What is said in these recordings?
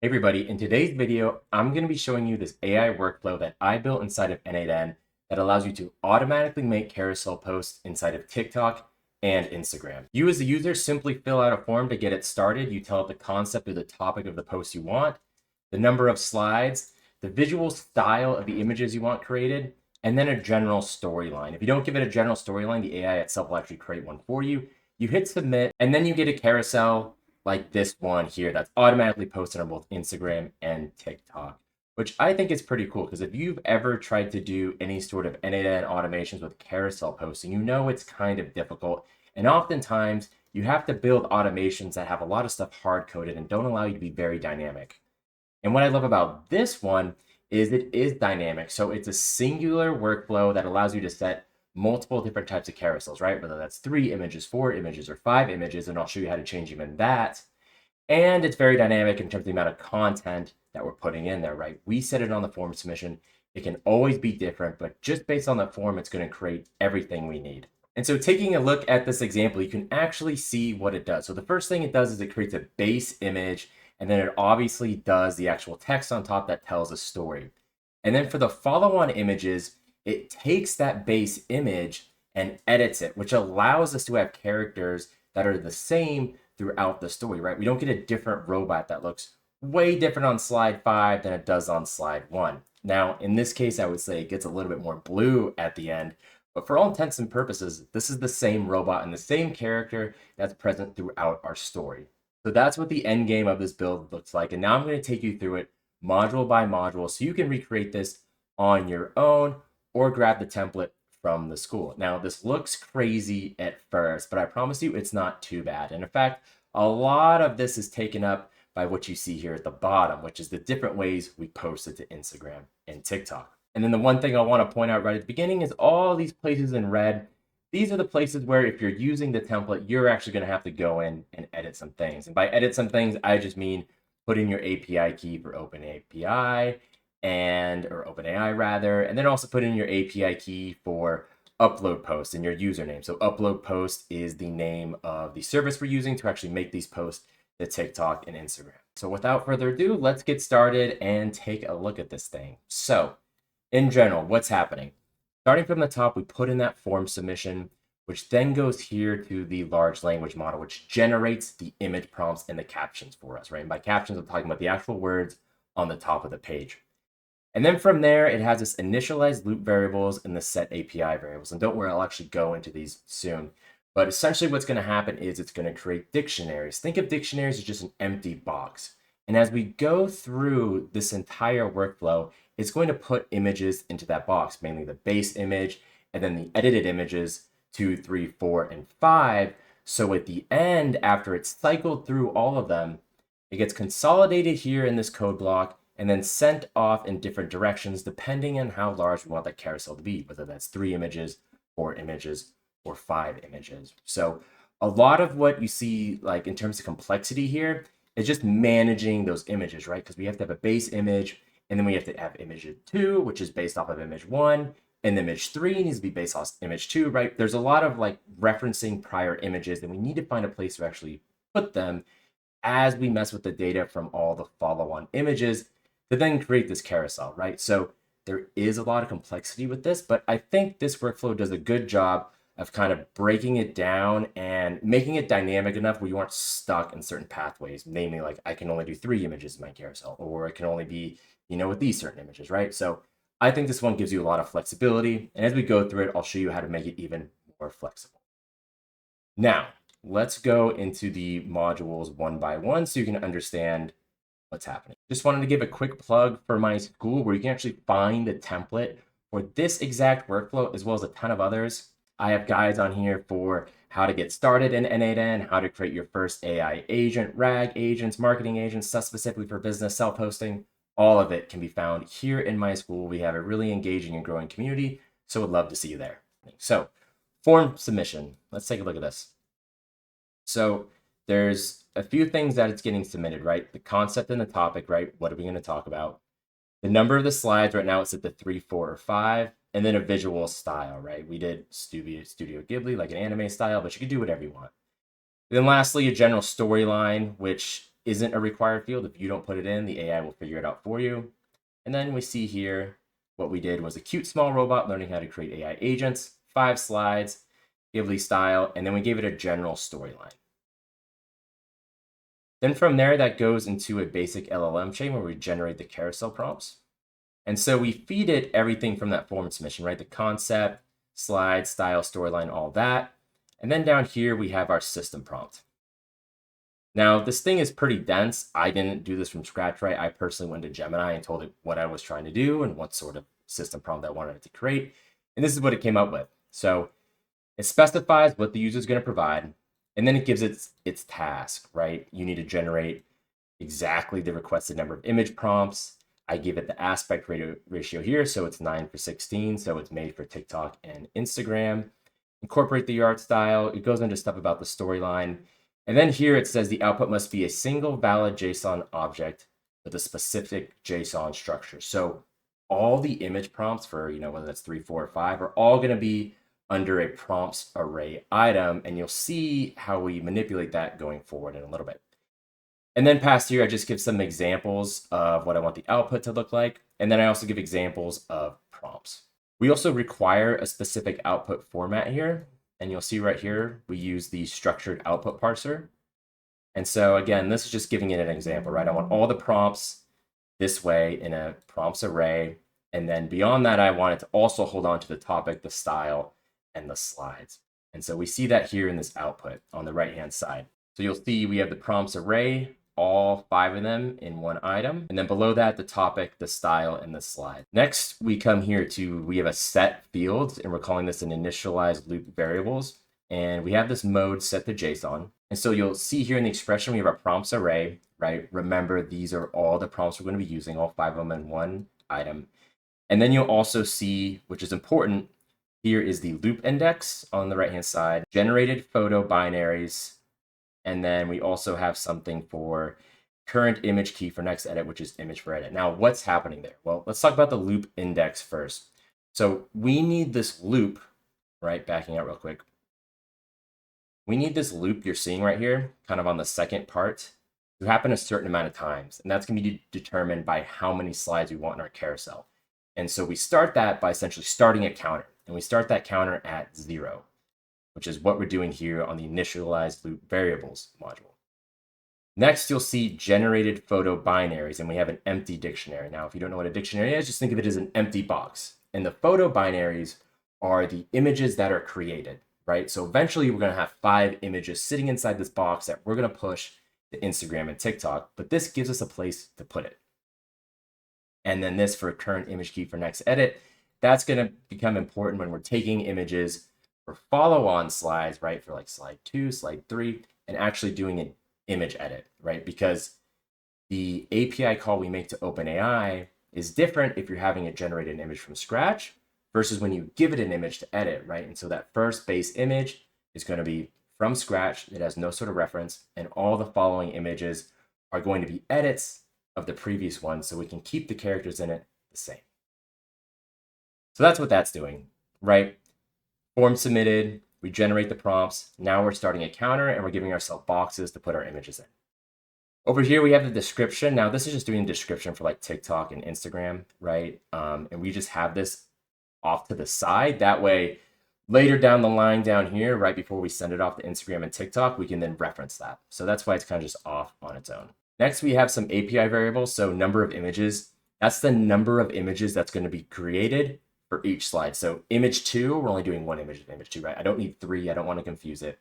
Hey everybody, in today's video, I'm going to be showing you this AI workflow that I built inside of N8N that allows you to automatically make carousel posts inside of TikTok and Instagram. You as the user simply fill out a form to get it started. You tell it the concept or the topic of the post you want, the number of slides, the visual style of the images you want created, and then a general storyline. If you don't give it a general storyline, the AI itself will actually create one for you. You hit submit, and then you get a carousel like this one here that's automatically posted on both Instagram and TikTok, which I think is pretty cool because if you've ever tried to do any sort of N8N automations with carousel posting, you know it's kind of difficult. And oftentimes you have to build automations that have a lot of stuff hard coded and don't allow you to be very dynamic. And what I love about this one is it is dynamic. So it's a singular workflow that allows you to set multiple different types of carousels, right? Whether that's 3 images, 4 images, or 5 images, and I'll show you how to change even that. And it's very dynamic in terms of the amount of content that we're putting in there, right? We set it on the form submission. It can always be different, but just based on the form, it's going to create everything we need. And so taking a look at this example, you can actually see what it does. So the first thing it does is it creates a base image, and then it obviously does the actual text on top that tells a story. And then for the follow-on images, it takes that base image and edits it, which allows us to have characters that are the same throughout the story, right? We don't get a different robot that looks way different on slide 5 than it does on slide 1. Now, in this case, I would say it gets a little bit more blue at the end, but for all intents and purposes, this is the same robot and the same character that's present throughout our story. So that's what the end game of this build looks like. And now I'm going to take you through it module by module so you can recreate this on your own or grab the template from the Skool. Now, this looks crazy at first, but I promise you it's not too bad. And in fact, a lot of this is taken up by what you see here at the bottom, which is the different ways we post it to Instagram and TikTok. And then the one thing I want to point out right at the beginning is all these places in red. These are the places where if you're using the template, you're actually going to have to go in and edit some things. And by edit some things, I just mean put in your API key for OpenAPI or OpenAI rather, and then also put in your API key for upload post and your username. So upload post is the name of the service we're using to actually make these posts to TikTok and Instagram. So without further ado, let's get started and take a look at this thing. So in general, what's happening? Starting from the top, we put in that form submission, which then goes here to the large language model, which generates the image prompts and the captions for us, right? And by captions, I'm talking about the actual words on the top of the page. And then from there, it has this initialized loop variables and the set API variables. And don't worry, I'll actually go into these soon. But essentially what's going to happen is it's going to create dictionaries. Think of dictionaries as just an empty box. And as we go through this entire workflow, it's going to put images into that box, mainly the base image and then the edited images 2, 3, 4, and 5. So at the end, after it's cycled through all of them, it gets consolidated here in this code block and then sent off in different directions depending on how large we want that carousel to be, whether that's 3 images, 4 images, or 5 images. So a lot of what you see like in terms of complexity here is just managing those images, right? Because we have to have a base image, and then we have to have image 2, which is based off of image 1, and image 3 needs to be based off image 2, right? There's a lot of like referencing prior images, and we need to find a place to actually put them as we mess with the data from all the follow-on images to then create this carousel, right? So there is a lot of complexity with this, but I think this workflow does a good job of kind of breaking it down and making it dynamic enough where you aren't stuck in certain pathways, namely like I can only do 3 images in my carousel, or it can only be, with these certain images, right? So I think this one gives you a lot of flexibility. And as we go through it, I'll show you how to make it even more flexible. Now, let's go into the modules one by one so you can understand what's happening. Just wanted to give a quick plug for my Skool where you can actually find the template for this exact workflow as well as a ton of others. I have guides on here for how to get started in N8N, how to create your first AI agent, RAG agents, marketing agents, stuff specifically for business, self-hosting. All of it can be found here in my Skool. We have a really engaging and growing community, so would love to see you there. So form submission. Let's take a look at this. So there's a few things that it's getting submitted, right? The concept and the topic, right? What are we going to talk about? The number of the slides right now, it's at the 3, 4, or 5, and then a visual style, right? We did Studio Ghibli, like an anime style, but you can do whatever you want. And then lastly, a general storyline, which isn't a required field. If you don't put it in, the AI will figure it out for you. And then we see here what we did was a cute small robot learning how to create AI agents, 5 slides, Ghibli-style, and then we gave it a general storyline. Then from there, that goes into a basic LLM chain where we generate the carousel prompts. And so we feed it everything from that form submission, right? The concept, slide, style, storyline, all that. And then down here, we have our system prompt. Now, this thing is pretty dense. I didn't do this from scratch, right? I personally went to Gemini and told it what I was trying to do and what sort of system prompt I wanted it to create. And this is what it came up with. So it specifies what the user is going to provide, and then it gives its task, right? You need to generate exactly the requested number of image prompts. I give it the aspect ratio here, so it's 9:16, so it's made for TikTok and Instagram. Incorporate the art style. It goes into stuff about the storyline. And then here it says the output must be a single valid JSON object with a specific JSON structure. So all the image prompts for, whether that's 3, 4, or 5 are all going to be under a prompts array item, and you'll see how we manipulate that going forward in a little bit. And then past here, I just give some examples of what I want the output to look like. And then I also give examples of prompts. We also require a specific output format here. And you'll see right here, we use the structured output parser. And so again, this is just giving it an example, right? I want all the prompts this way in a prompts array. And then beyond that, I want it to also hold on to the topic, the style, and the slides. And so we see that here in this output on the right-hand side. So you'll see we have the prompts array, all 5 of them in one item. And then below that, the topic, the style, and the slide. Next, we come here we have a set fields, and we're calling this an initialized loop variables. And we have this mode set to JSON. And so you'll see here in the expression, we have our prompts array, right? Remember, these are all the prompts we're going to be using, all 5 of them in one item. And then you'll also see, which is important, here is the loop index on the right-hand side, generated photo binaries, and then we also have something for current image key for next edit, which is image for edit. Now, what's happening there? Well, let's talk about the loop index first. So we need this loop, right? Backing out real quick. We need this loop you're seeing right here, kind of on the second part, to happen a certain amount of times. And that's going to be determined by how many slides we want in our carousel. And so we start that by essentially starting a counter. And we start that counter at 0, which is what we're doing here on the initialized loop variables module. Next, you'll see generated photo binaries, and we have an empty dictionary. Now, if you don't know what a dictionary is, just think of it as an empty box. And the photo binaries are the images that are created, right? So eventually we're going to have 5 images sitting inside this box that we're going to push to Instagram and TikTok, but this gives us a place to put it. And then this for current image key for next edit, that's going to become important when we're taking images for follow-on slides, right? For like slide 2, slide 3, and actually doing an image edit, right? Because the API call we make to OpenAI is different if you're having it generate an image from scratch versus when you give it an image to edit, right? And so that first base image is going to be from scratch. It has no sort of reference, and all the following images are going to be edits of the previous one, so we can keep the characters in it the same. So that's what that's doing, right? Form submitted, we generate the prompts. Now we're starting a counter and we're giving ourselves boxes to put our images in. Over here, we have the description. Now this is just doing a description for like TikTok and Instagram, right? And we just have this off to the side. That way, later down the line down here, right before we send it off to Instagram and TikTok, we can then reference that. So that's why it's kind of just off on its own. Next, we have some API variables. So number of images, that's the number of images that's going to be created for each slide. So image 2, we're only doing one image of image 2, right? I don't need 3. I don't want to confuse it.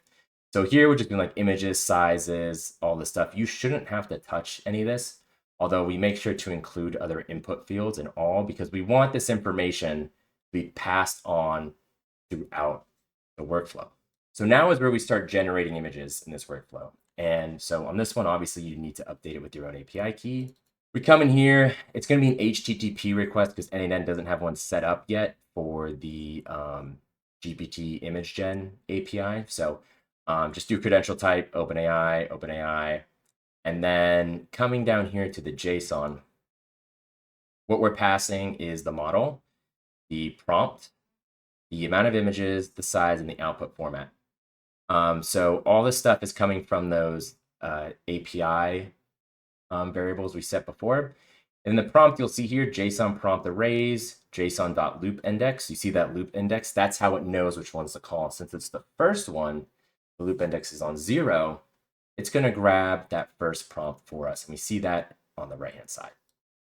So here we're just doing like images, sizes, all this stuff. You shouldn't have to touch any of this, although we make sure to include other input fields and all, because we want this information to be passed on throughout the workflow. So now is where we start generating images in this workflow. And so on this one, obviously you need to update it with your own API key. We come in here, it's going to be an HTTP request because N8N doesn't have one set up yet for the GPT image gen API. So just do credential type, OpenAI, and then coming down here to the JSON, what we're passing is the model, the prompt, the amount of images, the size, and the output format. So all this stuff is coming from those API variables we set before. In the prompt, you'll see here JSON prompt arrays, JSON.loop index. You see that loop index? That's how it knows which one's to call. Since it's the first one, the loop index is on 0. It's going to grab that first prompt for us. And we see that on the right-hand side.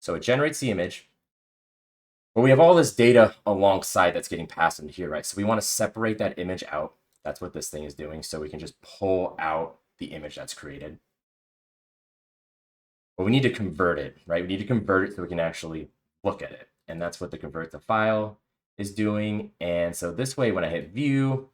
So it generates the image. But we have all this data alongside that's getting passed into here, right? So we want to separate that image out. That's what this thing is doing. So we can just pull out the image that's created. But we need to convert it, right? We need to convert it so we can actually look at it. And that's what the convert to file is doing. And so this way, when I hit view,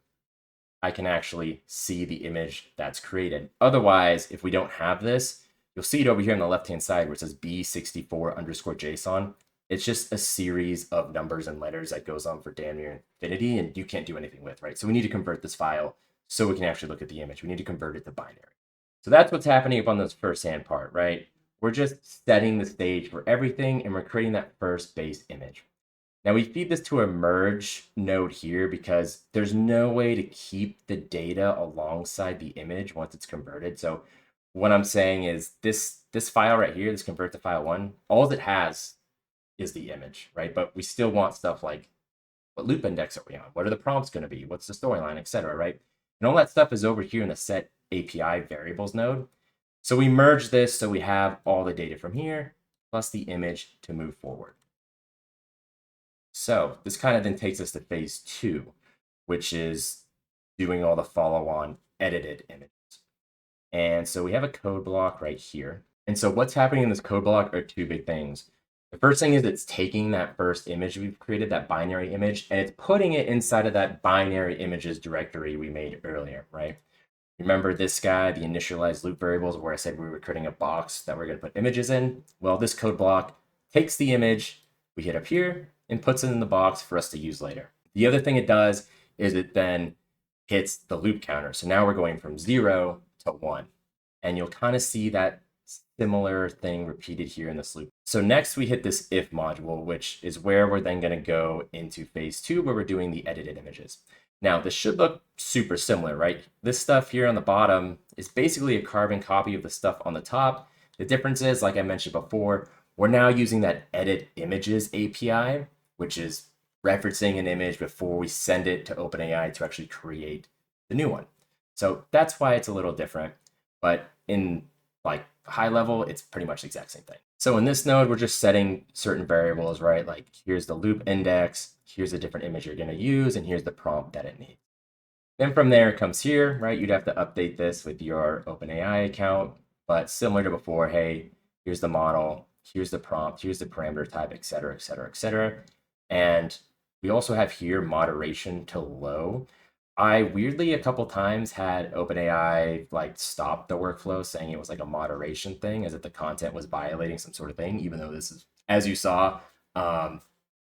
I can actually see the image that's created. Otherwise, if we don't have this, you'll see it over here on the left-hand side where it says B64_JSON. It's just a series of numbers and letters that goes on for damn near infinity, and you can't do anything with, right? So we need to convert this file so we can actually look at the image. We need to convert it to binary. So that's what's happening up on this first-hand part, right? We're just setting the stage for everything, and we're creating that first base image. Now we feed this to a merge node here because there's no way to keep the data alongside the image once it's converted. So what I'm saying is this file right here, this convert to file 1, all it has is the image, right? But we still want stuff like what loop index are we on? What are the prompts going to be? What's the storyline, etc., right? And all that stuff is over here in the set API variables node. So we merge this so we have all the data from here plus the image to move forward. So this kind of then takes us to phase 2, which is doing all the follow-on edited images. And so we have a code block right here. And so what's happening in this code block are 2 big things. The first thing is it's taking that first image we've created, that binary image, and it's putting it inside of that binary images directory we made earlier, right? Remember this guy, the initialized loop variables, where I said we were creating a box that we're going to put images in? Well, this code block takes the image we hit up here and puts it in the box for us to use later. The other thing it does is it then hits the loop counter. So now we're going from 0 to 1. And you'll kind of see that similar thing repeated here in this loop. So next we hit this if module, which is where we're then going to go into phase 2, where we're doing the edited images. Now, this should look super similar, right? This stuff here on the bottom is basically a carbon copy of the stuff on the top. The difference is, like I mentioned before, we're now using that edit images API, which is referencing an image before we send it to OpenAI to actually create the new one. So that's why it's a little different, but in like high level, it's pretty much the exact same thing. So in this node, we're just setting certain variables, right? Like here's the loop index, here's the different image you're going to use, and here's the prompt that it needs. Then from there, it comes here, right? You'd have to update this with your OpenAI account, but similar to before, hey, here's the model, here's the prompt, here's the parameter type, et cetera, et cetera, et cetera. And we also have here moderation to low. I weirdly a couple times had OpenAI like stop the workflow saying it was like a moderation thing, as if the content was violating some sort of thing, even though this is, as you saw,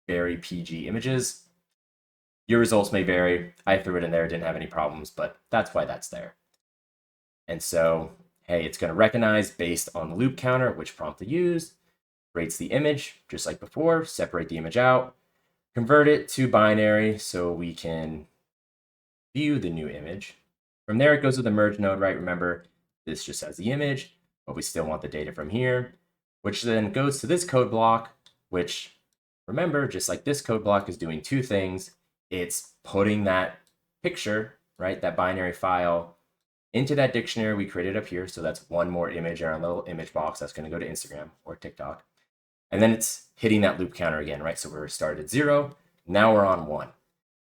very PG images. Your results may vary. I threw it in there, didn't have any problems, but that's why that's there. And so, hey, it's going to recognize based on the loop counter which prompt to use, rates the image just like before, separate the image out, convert it to binary so we can view the new image. From there, it goes to the merge node, right? Remember, this just has the image, but we still want the data from here, which then goes to this code block, which, remember, just like this code block is doing 2 things. It's putting that picture, right, that binary file, into that dictionary we created up here. So that's one more image in our little image box that's going to go to Instagram or TikTok. And then it's hitting that loop counter again, right? So we're started at 0. Now we're on 1.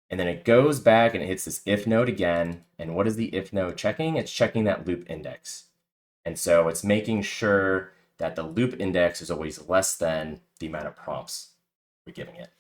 And then it goes back and it hits this if node again. And what is the if node checking? It's checking that loop index. And so it's making sure that the loop index is always less than the amount of prompts we're giving it.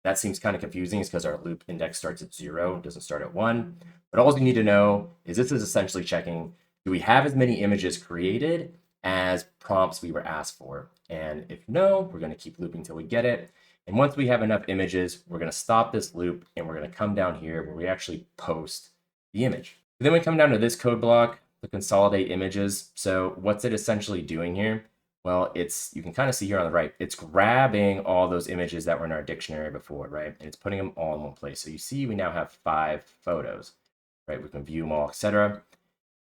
That seems kind of confusing. It's because our loop index starts at 0, doesn't start at 1. But all you need to know is this is essentially checking, do we have as many images created as prompts we were asked for? And if no, we're going to keep looping till we get it. And once we have enough images, we're going to stop this loop and we're going to come down here where we actually post the image. And then we come down to this code block, the consolidate images. So what's it essentially doing here? Well, you can kind of see here on the right, it's grabbing all those images that were in our dictionary before, right? And it's putting them all in one place. So you see we now have 5 photos, right? We can view them all, etc.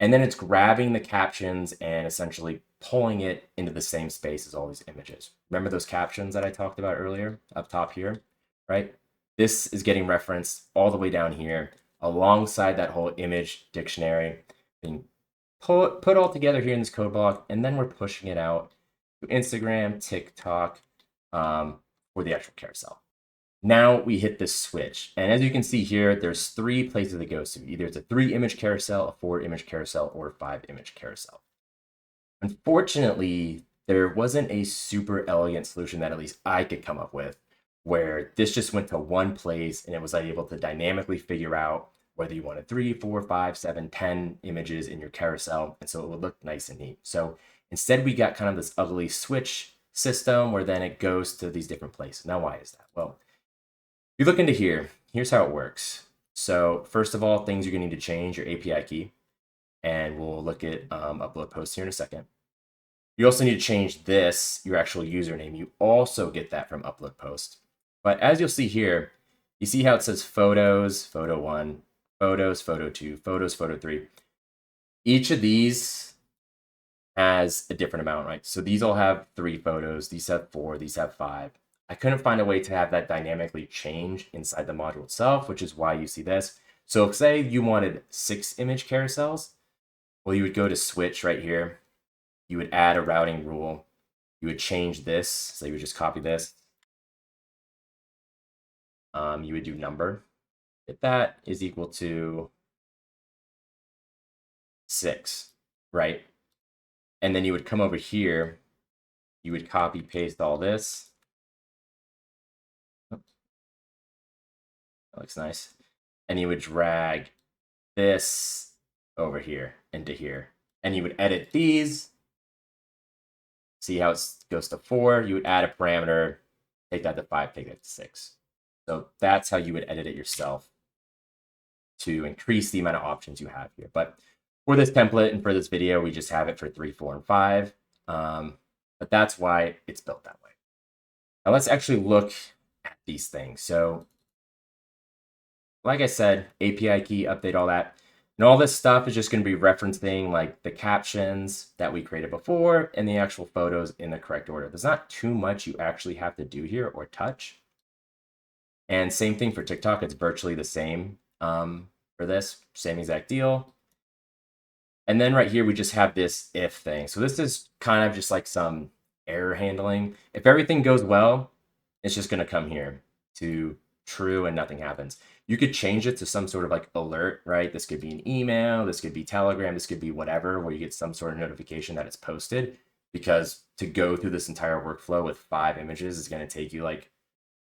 And then it's grabbing the captions and essentially pulling it into the same space as all these images. Remember those captions that I talked about earlier up top here, right? This is getting referenced all the way down here alongside that whole image dictionary being put all together here in this code block, and then we're pushing it out to Instagram, TikTok, for the actual carousel. Now we hit this switch, and as you can see here, there's 3 places it goes to. Either it's a 3-image carousel, a 4-image carousel, or a 5-image carousel. Unfortunately, there wasn't a super elegant solution that at least I could come up with where this just went to one place and it was able to dynamically figure out whether you wanted 3, 4, 5, 7, 10 images in your carousel, and so it would look nice and neat. So instead, we got kind of this ugly switch system where then it goes to these different places. Now, why is that? Well, if you look into here, here's how it works. So first of all, things you're going to need to change your API key, and we'll look at upload posts here in a second. You also need to change this, your actual username. You also get that from upload post. But as you'll see here, you see how it says photos, photo 1, photos, photo 2, photos, photo 3. Each of these has a different amount, right? So these all have 3 photos, these have 4, these have 5. I couldn't find a way to have that dynamically change inside the module itself, which is why you see this. So say you wanted 6 image carousels, well, you would go to switch right here. You would add a routing rule. You would change this. So you would just copy this. You would do number. If that is equal to 6, right? And then you would come over here. You would copy paste all this. That looks nice. And you would drag this over here into here. And you would edit these. See how it goes to 4. You would add a parameter, take that to 5, take that to 6. So that's how you would edit it yourself to increase the amount of options you have here. But for this template and for this video, we just have it for 3, 4, and 5. But that's why it's built that way. Now let's actually look at these things. So like I said, API key, update, all that. And all this stuff is just going to be referencing like the captions that we created before and the actual photos in the correct order. There's not too much you actually have to do here or touch. And same thing for TikTok. It's virtually the same for this, same exact deal. And then right here, we just have this if thing. So this is kind of just like some error handling. If everything goes well, it's just going to come here to true and nothing happens. You could change it to some sort of like alert, right? This could be an email, this could be Telegram, this could be whatever, where you get some sort of notification that it's posted, because to go through this entire workflow with 5 images is going to take you like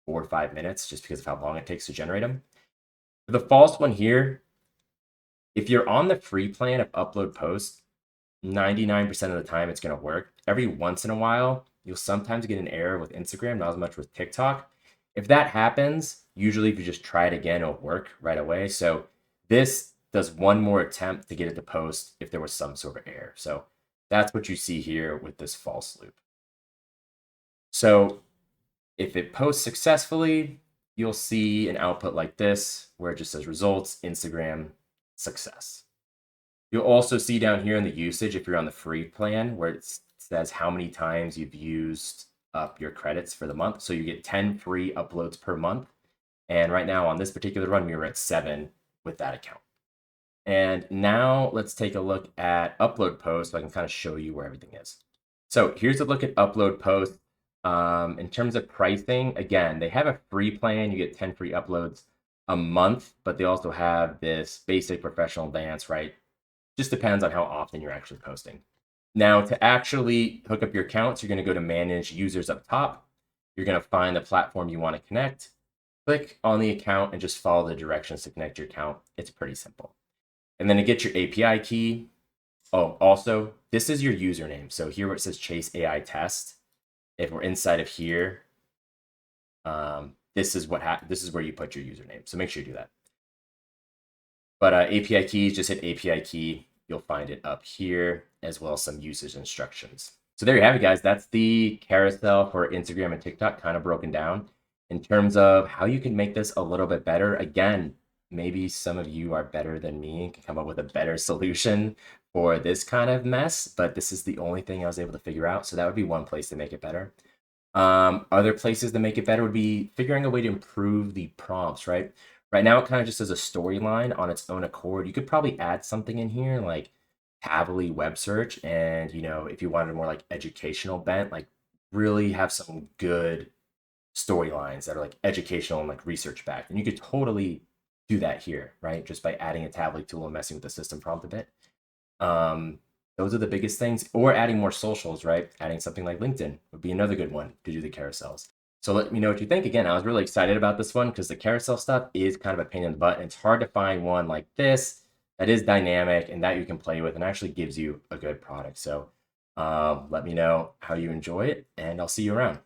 4 to 5 minutes just because of how long it takes to generate them. For the false one here, if you're on the free plan of upload post, 99% of the time it's going to work. Every once in a while, you'll sometimes get an error with Instagram, not as much with TikTok. If that happens, usually if you just try it again, it'll work right away. So this does one more attempt to get it to post if there was some sort of error. So that's what you see here with this false loop. So if it posts successfully, you'll see an output like this, where it just says results, Instagram, success. You'll also see down here in the usage, if you're on the free plan, where it says how many times you've used up your credits for the month. So you get 10 free uploads per month. And right now on this particular run, we were at 7 with that account. And now let's take a look at upload post so I can kind of show you where everything is. So here's a look at upload post. In terms of pricing, again, they have a free plan. You get 10 free uploads a month, but they also have this basic, professional, advanced, right? Just depends on how often you're actually posting. Now, to actually hook up your accounts, you're going to go to manage users up top. You're going to find the platform you want to connect. Click on the account and just follow the directions to connect your account. It's pretty simple. And then to get your API key, oh, also, this is your username. So here where it says Chase AI Test, if we're inside of here, this is where you put your username. So make sure you do that. But API keys, just hit API key. You'll find it up here, as well as some usage instructions. So there you have it, guys. That's the carousel for Instagram and TikTok kind of broken down in terms of how you can make this a little bit better. Again, maybe some of you are better than me and can come up with a better solution for this kind of mess, but this is the only thing I was able to figure out. So that would be one place to make it better. Other places to make it better would be figuring a way to improve the prompts, right? Right now, it kind of just has a storyline on its own accord. You could probably add something in here like heavily web search, and if you wanted a more like educational bent, like really have some good storylines that are like educational and like research backed, and you could totally do that here, right? Just by adding a tablet tool and messing with the system prompt a bit. Um, those are the biggest things. Or adding more socials, right? Adding something like LinkedIn would be another good one to do the carousels. So let me know what you think. Again, I was really excited about this one because the carousel stuff is kind of a pain in the butt. And it's hard to find one like this that is dynamic and that you can play with and actually gives you a good product. So let me know how you enjoy it, and I'll see you around.